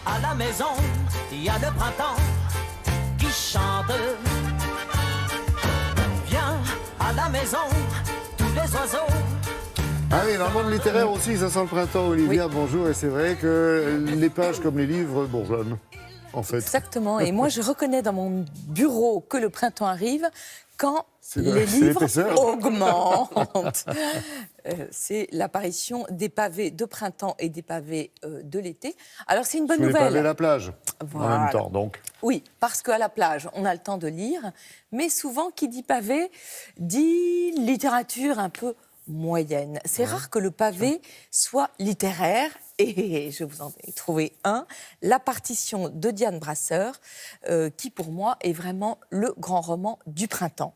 à la maison, il y a le printemps qui chante. Viens à la maison, tous les oiseaux. Ah oui, dans le monde littéraire aussi, ça sent le printemps, Olivia, Oui. bonjour. Et c'est vrai que les pages comme les livres bourgeonnent, en fait. Exactement. Et moi, je reconnais dans mon bureau que le printemps arrive quand les c'est livres l'épaisseur. augmentent. C'est l'apparition des pavés de printemps et des pavés de l'été. Alors, c'est une bonne Sous les nouvelle. pavés de la plage, en Voilà. même temps, donc. Oui, parce qu'à la plage, on a le temps de lire. Mais souvent, qui dit pavé, dit littérature un peu moyenne. C'est rare que le pavé soit littéraire. Et je vous en ai trouvé un, La partition de Diane Brasseur, qui pour moi est vraiment le grand roman du printemps.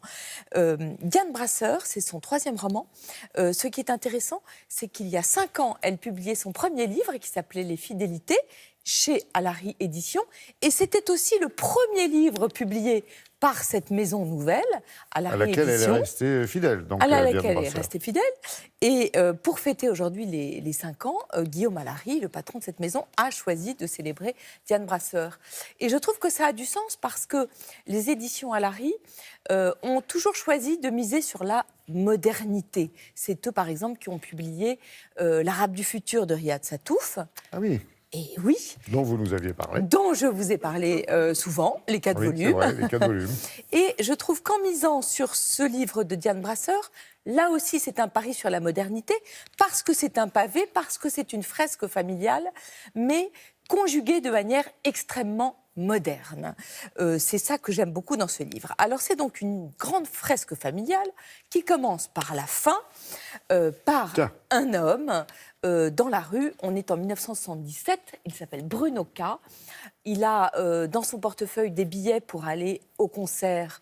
Diane Brasseur, c'est son 3e roman. Ce qui est intéressant, c'est qu'il y a 5 ans, elle publiait son premier livre qui s'appelait Les Fidélités, chez Alary Éditions. Et c'était aussi le premier livre publié par cette maison nouvelle, Alary À laquelle Éditions. elle est restée fidèle. Donc, À Diane laquelle elle est Brasseur. restée fidèle. Et pour fêter aujourd'hui les 5 ans, Guillaume Alary, le patron de cette maison, a choisi de célébrer Diane Brasseur. Et je trouve que ça a du sens parce que les éditions Alary ont toujours choisi de miser sur la modernité. C'est eux, par exemple, qui ont publié L'Arabe du futur de Riyad Sattouf. Ah oui, Et oui, dont vous nous aviez parlé. dont je vous ai parlé souvent, les 4 Oui, c'est volumes. vrai, les 4 volumes. Et je trouve qu'en misant sur ce livre de Diane Brasseur, là aussi c'est un pari sur la modernité, parce que c'est un pavé, parce que c'est une fresque familiale, mais conjuguée de manière extrêmement moderne. C'est ça que j'aime beaucoup dans ce livre. Alors c'est donc une grande fresque familiale qui commence par la fin, par Tiens. un homme dans la rue. On est en 1977, il s'appelle Bruno K. Il a dans son portefeuille des billets pour aller au concert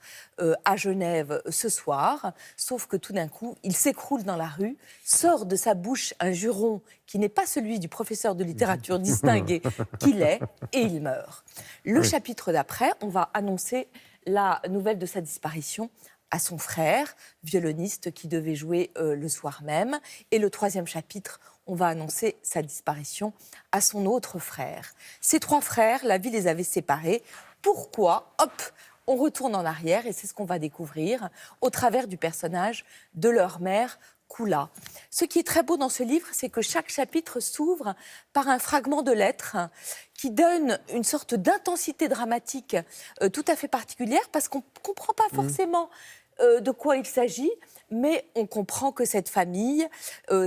à Genève ce soir, sauf que tout d'un coup, il s'écroule dans la rue, sort de sa bouche un juron qui n'est pas celui du professeur de littérature distingué qu'il est, et il meurt. Le chapitre d'après, on va annoncer la nouvelle de sa disparition à son frère, violoniste qui devait jouer le soir même. Et le 3e chapitre, on va annoncer sa disparition à son autre frère. Ces 3 frères, la vie les avait séparés. Pourquoi ? Hop, on retourne en arrière et c'est ce qu'on va découvrir au travers du personnage de leur mère, Koula. Ce qui est très beau dans ce livre, c'est que chaque chapitre s'ouvre par un fragment de lettre qui donne une sorte d'intensité dramatique tout à fait particulière parce qu'on ne comprend pas forcément de quoi il s'agit, mais on comprend que cette famille,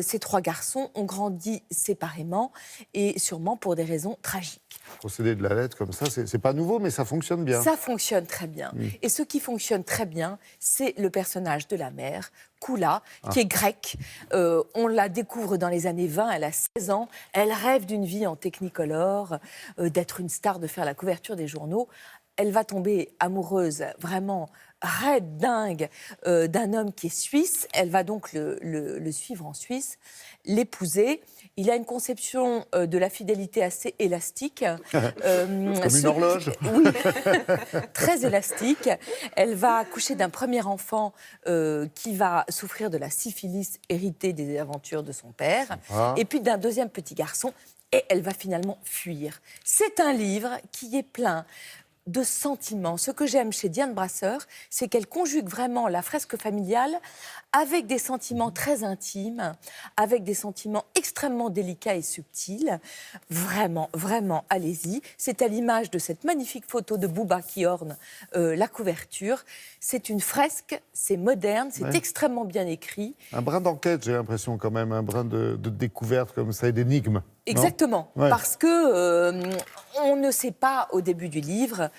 ces 3 garçons, ont grandi séparément et sûrement pour des raisons tragiques. Procéder de la lettre comme ça, c'est pas nouveau, mais ça fonctionne bien. Ça fonctionne très bien. Et ce qui fonctionne très bien, c'est le personnage de la mère, Koula, qui est grecque. On la découvre dans les années 20, elle a 16 ans. Elle rêve d'une vie en technicolor, d'être une star, de faire la couverture des journaux. Elle va tomber amoureuse, vraiment raide, dingue, d'un homme qui est suisse. Elle va donc le suivre en Suisse, l'épouser. Il a une conception de la fidélité assez élastique. Comme une horloge. Oui, très élastique. Elle va accoucher d'un premier enfant qui va souffrir de la syphilis héritée des aventures de son père. Et puis d'un deuxième petit garçon. Et elle va finalement fuir. C'est un livre qui est plein de sentiments. Ce que j'aime chez Diane Brasseur, c'est qu'elle conjugue vraiment la fresque familiale avec des sentiments très intimes, avec des sentiments extrêmement délicats et subtils. Vraiment, vraiment, allez-y. C'est à l'image de cette magnifique photo de Bouba qui orne la couverture. C'est une fresque, c'est moderne, c'est extrêmement bien écrit. Un brin d'enquête, j'ai l'impression quand même, un brin de découverte comme ça et d'énigme. Exactement, Ouais. parce que on ne sait pas au début du livre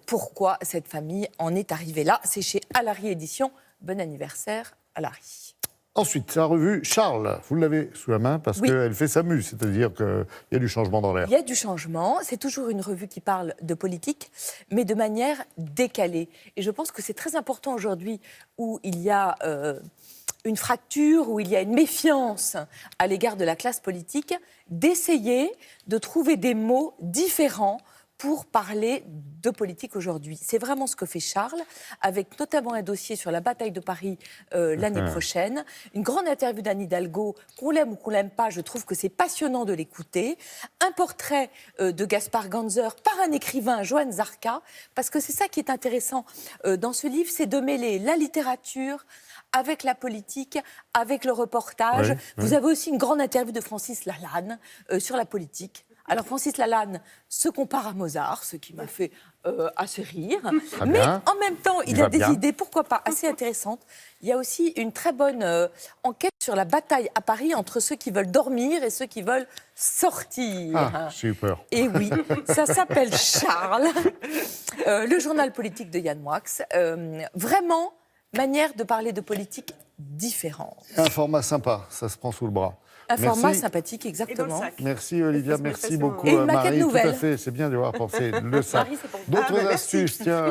pourquoi cette famille en est arrivée là. C'est chez Alary Éditions. Bon anniversaire, Alary. Ensuite, la revue Charles, vous l'avez sous la main parce Oui. qu'elle fait sa mue, c'est-à-dire qu'il y a du changement dans l'air. Il y a du changement, c'est toujours une revue qui parle de politique, mais de manière décalée. Et je pense que c'est très important aujourd'hui où il y a une fracture, où il y a une méfiance à l'égard de la classe politique, d'essayer de trouver des mots différents pour parler de politique aujourd'hui. C'est vraiment ce que fait Charles, avec notamment un dossier sur la bataille de Paris l'année prochaine, une grande interview d'Anne Hidalgo, qu'on l'aime ou qu'on l'aime pas, je trouve que c'est passionnant de l'écouter, un portrait de Gaspard Ganzer par un écrivain, Johann Zarka, parce que c'est ça qui est intéressant dans ce livre, c'est de mêler la littérature avec la politique, avec le reportage. Vous avez aussi une grande interview de Francis Lalanne sur la politique. Alors Francis Lalanne se compare à Mozart, ce qui m'a fait assez rire. Mais en même temps, il a des idées, pourquoi pas, assez intéressantes. Il y a aussi une très bonne enquête sur la bataille à Paris entre ceux qui veulent dormir et ceux qui veulent sortir. Ah, j'ai eu peur. Et oui, ça s'appelle Charles, le journal politique de Yann Moix. Vraiment, manière de parler de politique différente. Un format sympa, ça se prend sous le bras. Un format sympathique, exactement. Merci Olivia, merci beaucoup Et une maquette Marie. nouvelle. Tout à fait, c'est bien d'y avoir pensé. Le sac. Marie, c'est pour vous. D'autres merci. astuces, tiens.